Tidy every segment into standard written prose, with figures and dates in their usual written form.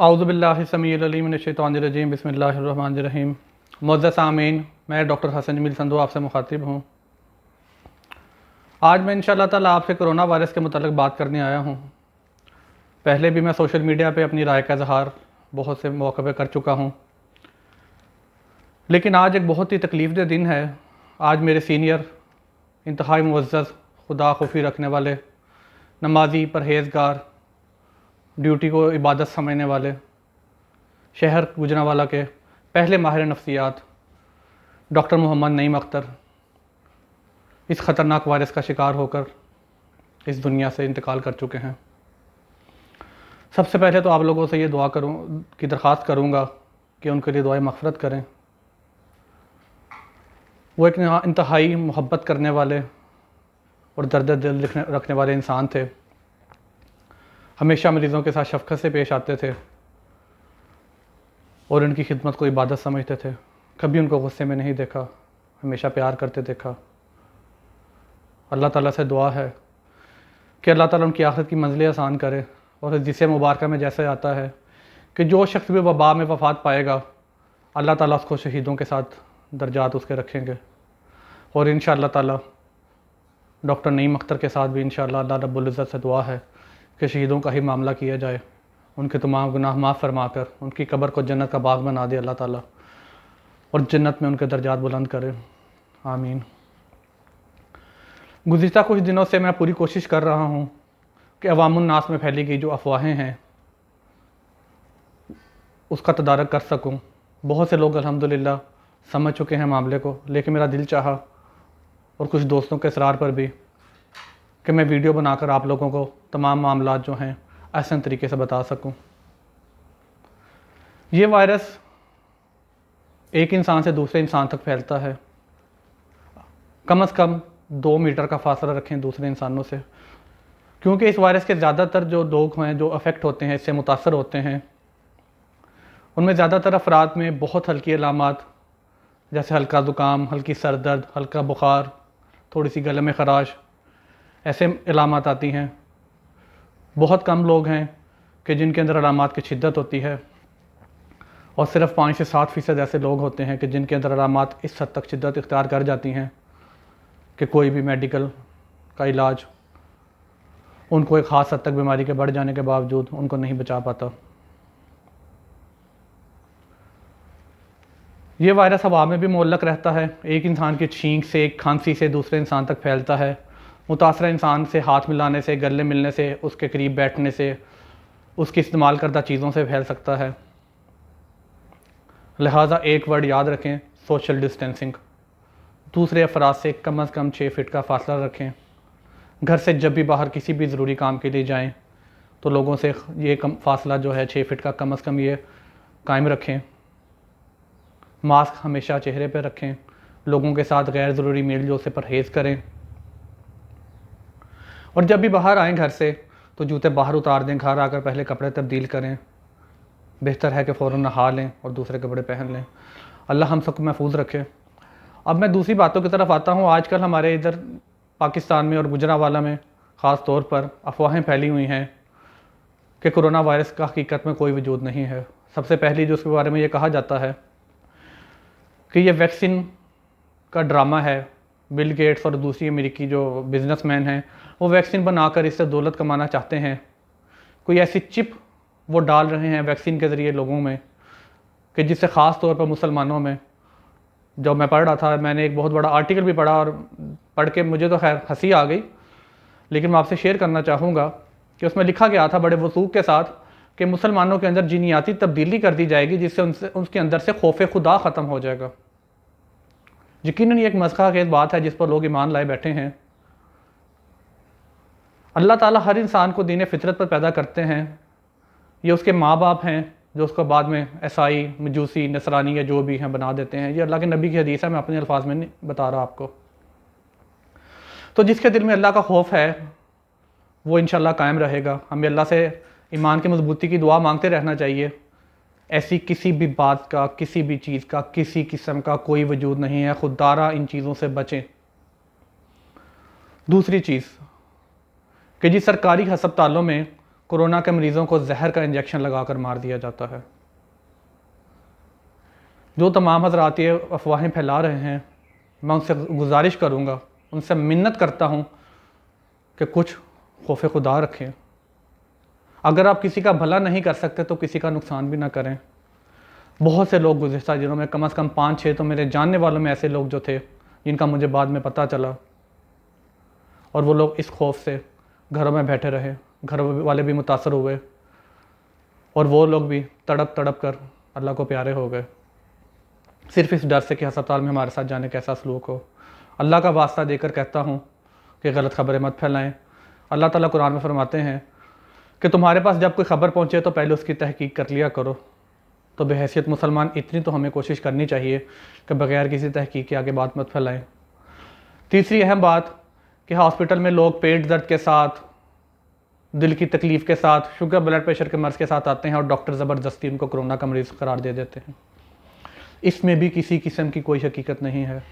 आऊज़ुबिल्लाहि समीउल अलीम मिनश्शैतानिर्रजीम बिस्मिल्लाहिर्रहमानिर्रहीम। मुअज़्ज़ज़ सामीन, मैं डॉक्टर हसन जमील संधू आपसे मुखातिब हूँ। आज मैं इंशाअल्लाह ताला आपसे कोरोना वायरस के मुताल्लिक़ बात करने आया हूँ। पहले भी मैं सोशल मीडिया पे अपनी राय का इज़हार बहुत से मौक़े पे कर चुका हूँ, लेकिन आज एक बहुत ही तकलीफ़देह दिन है। आज मेरे सीनियर, इंतहाई मुअज़्ज़ज़, खुदा खौफ़ी रखने वाले, नमाज़ी, परहेज़गार, ड्यूटी को इबादत समझने वाले, शहर गुजरांवाला के पहले माहिर नफ्सियात डॉक्टर मोहम्मद नईम अख्तर इस ख़तरनाक वायरस का शिकार होकर इस दुनिया से इंतकाल कर चुके हैं। सबसे पहले तो आप लोगों से ये दुआ की दरख्वास्त करूँगा कि उनके लिए दुआए मग़फ़िरत करें। वो एक इंतहाई मोहब्बत करने वाले और दर्द दिल रखने वाले इंसान थे। हमेशा मरीज़ों के साथ शफ़क़त से पेश आते थे और उनकी खिदमत को इबादत समझते थे। कभी उनको गुस्से में नहीं देखा, हमेशा प्यार करते देखा। अल्लाह ताला से दुआ है कि अल्लाह ताला उनकी आखिरत की मंज़िलें आसान करे। और हदीस मुबारक में जैसे आता है कि जो शख्स भी वबा में वफ़ात पाएगा, अल्लाह ताला उसको शहीदों के साथ दर्जात उसके रखेंगे। और इंशाअल्लाह ताला डॉक्टर नईम अख्तर के साथ भी इंशाअल्लाह अल्लाह रब्बुल इज़्ज़त से दुआ है कि शहीदों का ही मामला किया जाए, उनके तमाम गुनाह माफ़ फरमा कर उनकी कब्र को जन्नत का बाग बना दे अल्लाह ताला, और जन्नत में उनके दर्जात बुलंद करे, आमीन। गुज़िश्ता कुछ दिनों से मैं पूरी कोशिश कर रहा हूँ कि अवामुन्नास में फैली गई जो अफवाहें हैं उसका तदारक कर सकूँ। बहुत से लोग अल्हम्दुलिल्लाह समझ चुके हैं मामले को, लेकिन मेरा दिल चाहा और कुछ दोस्तों के इसरार पर भी कि मैं वीडियो बनाकर आप लोगों को तमाम मामलात जो हैं आसान तरीके से बता सकूं। ये वायरस एक इंसान से दूसरे इंसान तक फैलता है। कम से कम 2 मीटर का फासला रखें दूसरे इंसानों से, क्योंकि इस वायरस के ज़्यादातर जो लोग हैं जो अफेक्ट होते हैं, इससे मुतासर होते हैं, उनमें ज़्यादातर अफराद में बहुत हल्की अलामात जैसे हल्का ज़ुकाम, हल्की सर दर्द, हल्का बुखार, थोड़ी सी गले में खराश, ऐसे अलामात आती हैं। बहुत कम लोग हैं कि जिनके अंदर अलामात की शिद्दत होती है, और सिर्फ 5 से 7% ऐसे लोग होते हैं कि जिनके अंदर अलामात इस हद तक शिद्दत इख्तियार कर जाती हैं कि कोई भी मेडिकल का इलाज उनको एक ख़ास हद तक बीमारी के बढ़ जाने के बावजूद उनको नहीं बचा पाता। ये वायरस हवा में भी मुअल्लक़ रहता है। एक इंसान की छींक से, एक खांसी से दूसरे इंसान तक फैलता है। मुतासरा इंसान से हाथ मिलाने से, गले मिलने से, उसके करीब बैठने से, उसकी इस्तेमाल करदा चीज़ों से फैल सकता है। लिहाजा एक वर्ड याद रखें, सोशल डिस्टेंसिंग। दूसरे अफराद से कम 6 फीट का फासला रखें। घर से जब भी बाहर किसी भी ज़रूरी काम के लिए जाएं तो लोगों से ये फासला जो है 6 फीट का कम से कम ये कायम रखें। मास्क हमेशा चेहरे पर रखें। लोगों के साथ गैर ज़रूरी मेल जोल से परहेज़ करें। और जब भी बाहर आएँ घर से तो जूते बाहर उतार दें। घर आकर पहले कपड़े तब्दील करें। बेहतर है कि फ़ौरन नहा लें और दूसरे कपड़े पहन लें। अल्लाह हम सबको महफूज रखे। अब मैं दूसरी बातों की तरफ आता हूँ। आजकल हमारे इधर पाकिस्तान में और गुजरांवाला में ख़ास तौर पर अफवाहें फैली हुई हैं कि कोरोना वायरस का हकीकत में कोई वजूद नहीं है। सबसे पहली जो उसके बारे में ये कहा जाता है कि ये वैक्सीन का ड्रामा है। बिल गेट्स और दूसरी अमेरिकी जो बिजनेसमैन हैं वो वैक्सीन बनाकर इससे दौलत कमाना चाहते हैं। कोई ऐसी चिप वो डाल रहे हैं वैक्सीन के ज़रिए लोगों में कि जिससे ख़ास तौर पर मुसलमानों में, जब मैं पढ़ रहा था मैंने एक बहुत बड़ा आर्टिकल भी पढ़ा और पढ़ के मुझे तो खैर हंसी आ गई, लेकिन मैं आपसे शेयर करना चाहूँगा कि उसमें लिखा गया था बड़े वसूख के साथ कि मुसलमानों के अंदर जीनियाती तब्दीली कर दी जाएगी जिससे उनके अंदर से खौफ खुदा ख़त्म हो जाएगा। यकीनन ये एक मज़ाक़ खेज़ बात है जिस पर लोग ईमान लाए बैठे हैं। अल्लाह ताला हर इंसान को दीन फितरत पर पैदा करते हैं। ये उसके माँ बाप हैं जो उसको बाद में ईसाई, मजूसी, नसरानी या जो भी हैं बना देते हैं। ये अल्लाह के नबी की हदीस है, मैं अपने अल्फाज में नहीं बता रहा आपको। तो जिसके दिल में अल्लाह का खौफ है वो इंशाअल्लाह कायम रहेगा। हमें अल्लाह से ईमान की मजबूती की दुआ मांगते रहना चाहिए। ऐसी किसी भी बात का, किसी भी चीज़ का, किसी किस्म का कोई वजूद नहीं है। खुदारा इन चीज़ों से बचें। दूसरी चीज़ कि जी सरकारी हस्पतालों में कोरोना के मरीज़ों को जहर का इंजेक्शन लगाकर मार दिया जाता है। जो तमाम हज़रात ये अफवाहें फैला रहे हैं, मैं उनसे गुजारिश करूँगा, उनसे मिन्नत करता हूँ कि कुछ खौफ खुदा रखें। अगर आप किसी का भला नहीं कर सकते तो किसी का नुकसान भी ना करें। बहुत से लोग गुज़िश्ता दिनों में, कम से कम 5-6 तो मेरे जानने वालों में ऐसे लोग जो थे जिनका मुझे बाद में पता चला, और वो लोग इस खौफ से घरों में बैठे रहे, घर वाले भी मुतासर हुए और वो लोग भी तड़प तड़प कर अल्लाह को प्यारे हो गए, सिर्फ इस डर से कि अस्पताल में हमारे साथ जाने कैसा सलूक हो। अल्लाह का वास्ता देकर कहता हूँ कि गलत खबरें मत फैलाएं। अल्लाह ताला कुरान में फरमाते हैं कि तुम्हारे पास जब कोई ख़बर पहुँचे तो पहले उसकी तहकीक कर लिया करो। तो बहैसियत मुसलमान इतनी तो हमें कोशिश करनी चाहिए कि बग़ैर किसी तहकीक के आगे बात मत फैलाएं। तीसरी अहम बात कि हॉस्पिटल में लोग पेट दर्द के साथ, दिल की तकलीफ़ के साथ, शुगर ब्लड प्रेशर के मर्ज़ के साथ आते हैं और डॉक्टर ज़बरदस्ती उनको कोरोना का मरीज़ करार दे देते हैं। इसमें भी किसी किस्म की कोई हकीकत नहीं है।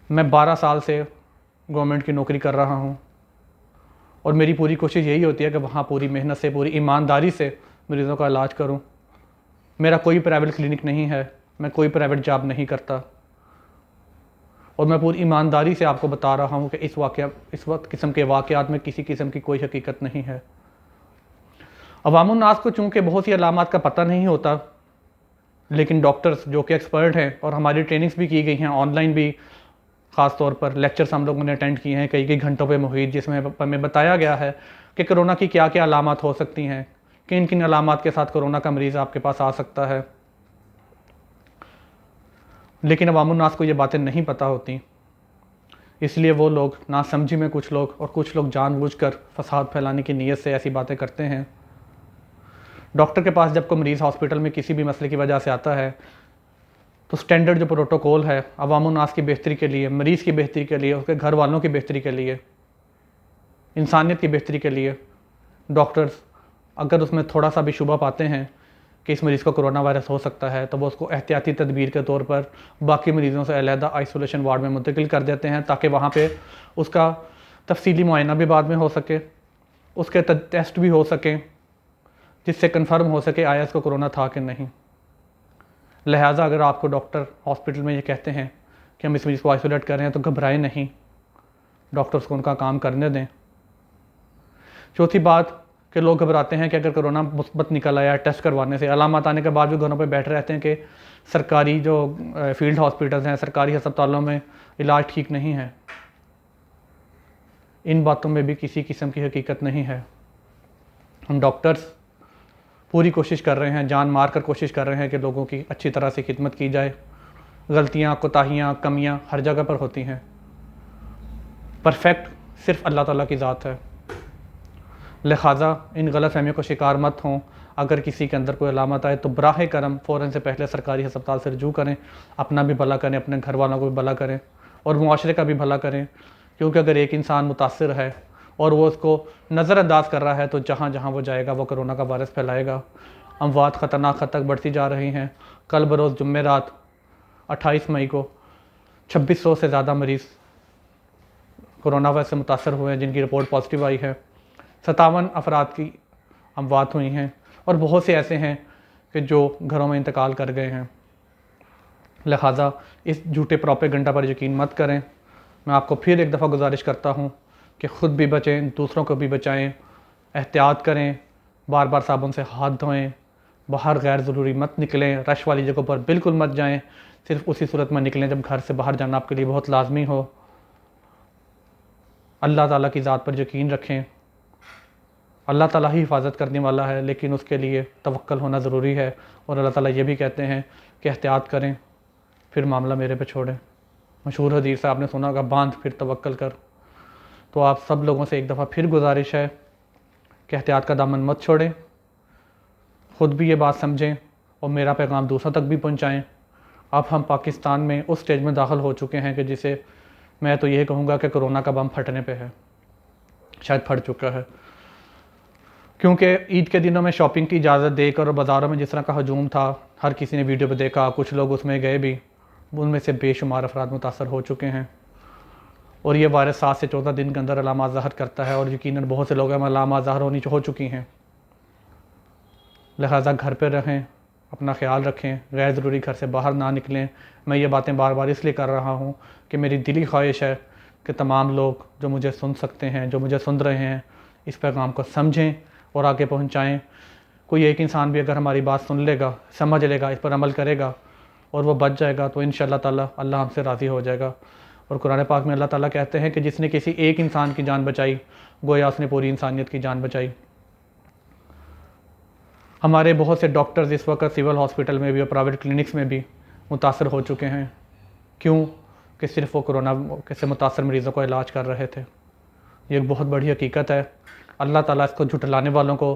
मैं 12 साल से गवर्नमेंट की नौकरी कर रहा हूँ और मेरी पूरी कोशिश यही होती है कि वहाँ पूरी मेहनत से, पूरी ईमानदारी से मरीज़ों का इलाज करूँ। मेरा कोई प्राइवेट क्लिनिक नहीं है, मैं कोई प्राइवेट जॉब नहीं करता, और मैं पूरी ईमानदारी से आपको बता रहा हूँ कि इस वक्त किस्म के वाक़यात में किसी किस्म की कोई हकीकत नहीं है। अवामुन्नास को चूँकि बहुत सी अलामात का पता नहीं होता, लेकिन डॉक्टर्स जो कि एक्सपर्ट हैं, और हमारी ट्रेनिंग्स भी की गई हैं ऑनलाइन भी, ख़ास तौर पर लेक्चर्स हम लोगों ने अटेंड किए हैं कई घंटों पे मुहित, जिसमें हमें बताया गया है कि कोरोना की क्या क्या अलामात हो सकती हैं, किन किन अलामात के साथ कोरोना का मरीज़ आपके पास आ सकता है। लेकिन अवामुन्नास को ये बातें नहीं पता होती, इसलिए वो लोग नासमझी में कुछ लोग जानबूझकर फसाद फैलाने की नीयत से ऐसी बातें करते हैं। डॉक्टर के पास जब कोई मरीज़ हॉस्पिटल में किसी भी मसले की वजह से आता है तो स्टैंडर्ड जो प्रोटोकॉल है अवामुन्नास की बेहतरी के लिए, मरीज़ की बेहतरी के लिए, उसके घर वालों की बेहतरी के लिए, इंसानियत की बेहतरी के लिए, डॉक्टर्स अगर उसमें थोड़ा सा भी शुबा पाते हैं कि इस मरीज़ को कोरोना वायरस हो सकता है तो वो उसको एहतियाती तदबीर के तौर पर बाकी मरीज़ों से अलहदा आइसोलेशन वार्ड में मुंतकिल कर देते हैं, ताकि वहाँ पे उसका तफसीली मुआयना भी बाद में हो सके, उसके टेस्ट भी हो सकें, जिससे कन्फर्म हो सके आया इसको कोरोना था कि नहीं। लिहाजा अगर आपको डॉक्टर हॉस्पिटल में ये कहते हैं कि हम इस मरीज़ को आइसोलेट कर रहे हैं तो घबराएं नहीं, डॉक्टर्स को उनका काम करने दें। चौथी बात कि लोग घबराते हैं कि अगर कोरोना मुस्बत निकल आया टेस्ट करवाने से, अलामत आने के बाद भी घरों पे बैठे रहते हैं कि सरकारी जो फील्ड हॉस्पिटल्स हैं, सरकारी अस्पतालों में इलाज ठीक नहीं है। इन बातों में भी किसी किस्म की हकीकत नहीं है। हम डॉक्टर्स पूरी कोशिश कर रहे हैं, जान मार कर कोशिश कर रहे हैं कि लोगों की अच्छी तरह से खिदमत की जाए। गलतियाँ, कोताहियाँ, कमियाँ हर जगह पर होती हैं। परफेक्ट सिर्फ अल्लाह ताला की ज़ात है। लिहाजा इन गलत फहमियों को शिकार मत हों। अगर किसी के अंदर कोई अलामत आए तो बराह करम फ़ौरन से पहले सरकारी अस्पताल से रजू करें, अपना भी भला करें, अपने घर वालों को भी भला करें और मुआशरे का भी भला करें। क्योंकि अगर एक इंसान मुतासिर है और वो उसको नज़रअंदाज कर रहा है तो जहाँ जहाँ वो जाएगा वो कोरोना का वायरस फैलाएगा। अमवात ख़तरनाक हद तक बढ़ती जा रही हैं। कल बरोज़ जुम्मे रात 28 मई को 2600 से ज़्यादा मरीज़ कोरोना वायरस से मुतासर हुए हैं, जिनकी रिपोर्ट पॉजिटिव आई है। 57 अफराद की अमवात हुई हैं और बहुत से ऐसे हैं कि जो घरों में इंतकाल कर गए हैं। लिहाजा इस झूठे प्रोपेगेंडा पर यकीन मत करें। मैं आपको फिर एक दफ़ा गुजारिश करता हूँ कि ख़ुद भी बचें, दूसरों को भी बचाएं, एहतियात करें, बार बार साबुन से हाथ धोएं, बाहर गैर ज़रूरी मत निकलें, रश वाली जगहों पर बिल्कुल मत जाएं। सिर्फ उसी सूरत में निकलें जब घर से बाहर जाना आपके लिए बहुत लाजमी हो। अल्लाह ताला की ज़ात पर यकीन रखें। अल्लाह ताला ही हिफाजत करने वाला है, लेकिन उसके लिए तवक्कल होना ज़रूरी है। और अल्लाह ताला ये भी कहते हैं कि एहतियात करें फिर मामला मेरे पे छोड़ें। मशहूर हदीस से आपने सुना होगा, बांध फिर तवक्कल कर। तो आप सब लोगों से एक दफ़ा फिर गुजारिश है कि एहतियात का दामन मत छोड़ें, ख़ुद भी ये बात समझें और मेरा पैगाम दूसरों तक भी पहुँचाएँ। अब हम पाकिस्तान में उस स्टेज में दाखिल हो चुके हैं कि जिसे मैं तो ये कहूँगा कि कोरोना का बम फटने पे है, शायद फट चुका है। क्योंकि ईद के दिनों में शॉपिंग की इजाज़त देकर और बाज़ारों में जिस तरह का हजूम था, हर किसी ने वीडियो पे देखा, कुछ लोग उसमें गए भी, उनमें से बेशुमार अफराद मुतासर हो चुके हैं। और ये वायरस 7 से 14 दिन के अंदर अलामात ज़ाहिर करता है, और यकीनन बहुत से लोगों में अलामात ज़ाहिर हो चुकी हैं। लिहाजा घर पर रहें, अपना ख्याल रखें, गैर ज़रूरी घर से बाहर ना निकलें। मैं ये बातें बार बार इसलिए कर रहा हूँ कि मेरी दिली ख्वाहिश है कि तमाम लोग जो मुझे सुन सकते हैं, जो मुझे सुन रहे हैं, इस पैगाम को समझें और आगे पहुँचाएँ। कोई एक इंसान भी अगर हमारी बात सुन लेगा, समझ लेगा, इस पर अमल करेगा और वो बच जाएगा, तो इंशाअल्लाह ताला अल्लाह हमसे राज़ी हो जाएगा। और कुरान पाक में अल्लाह ताला कहते हैं कि जिसने किसी एक इंसान की जान बचाई, गोया उसने पूरी इंसानियत की जान बचाई। हमारे बहुत से डॉक्टर्स इस वक्त सिविल हॉस्पिटल में भी और प्राइवेट क्लिनिक्स में भी मुतासर हो चुके हैं। क्यों? कि सिर्फ वो कोरोना से मुतासर मरीज़ों को इलाज कर रहे थे। ये एक बहुत बड़ी हकीकत है। अल्लाह ताला इसको झुठलाने वालों को,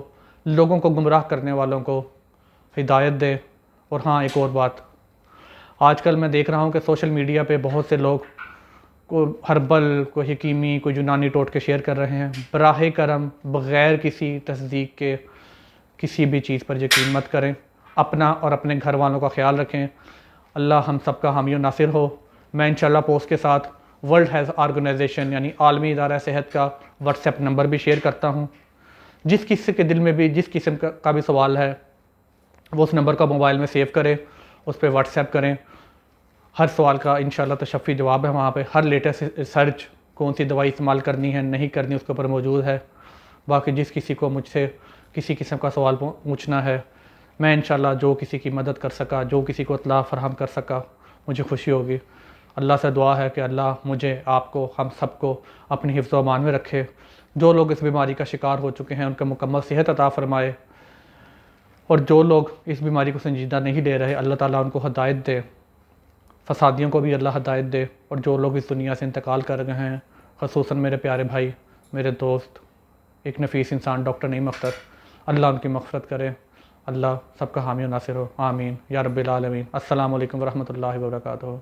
लोगों को गुमराह करने वालों को हिदायत दे। और हाँ, एक और बात, आजकल मैं देख रहा हूँ कि सोशल मीडिया पे बहुत से लोग को हर्बल, कोई हकीमी, कोई यूनानी टोटके शेयर कर रहे हैं। बराह करम बग़ैर किसी तस्दीक के किसी भी चीज़ पर यकीन मत करें। अपना और अपने घर वालों का ख्याल रखें। अल्लाह हम सब का हामी और नासिर हो। मैं इंशाल्लाह पोस्ट के साथ वर्ल्ड हेल्थ ऑर्गेनाइजेशन यानी आलमी इदारा सेहत का व्हाट्सएप नंबर भी शेयर करता हूँ। जिस किसी के दिल में भी जिस किस्म का भी सवाल है, वो उस नंबर का मोबाइल में सेव करें, उस पर व्हाट्सएप करें। हर सवाल का इंशाल्लाह तशफ़ी जवाब है वहाँ पे। हर लेटेस्ट रिसर्च, कौन सी दवाई इस्तेमाल करनी है, नहीं करनी, उसके ऊपर मौजूद है। बाकी जिस किसी को मुझसे किसी किस्म का सवाल पूछना है, मैं इंशाल्लाह जो किसी की मदद कर सका, जो किसी को इत्तला फराहम कर सका, मुझे खुशी होगी। अल्लाह से दुआ है कि अल्लाह मुझे, आपको, हम सबको अपनी हिफ्ज़ व अमान में रखे। जो लोग इस बीमारी का शिकार हो चुके हैं उनका मुकम्मल सेहत अता फ़रमाए, और जो लोग इस बीमारी को संजीदा नहीं ले रहे, अल्लाह ताला उनको हदायत दे। फसादियों को भी अल्लाह हदायत दे। और जो लोग इस दुनिया से इंतकाल कर गए हैं, ख़ुसूसन मेरे प्यारे भाई, मेरे दोस्त, एक नफीस इंसान डॉक्टर नईम अख्तर, अल्लाह उनकी मग़फ़िरत करे। अल्लाह सबका हामी और नासिर हो। आमीन या रब्बिल आलमीन। अस्सलामु अलैकुम व रहमतुल्लाहि व बरकातुहू।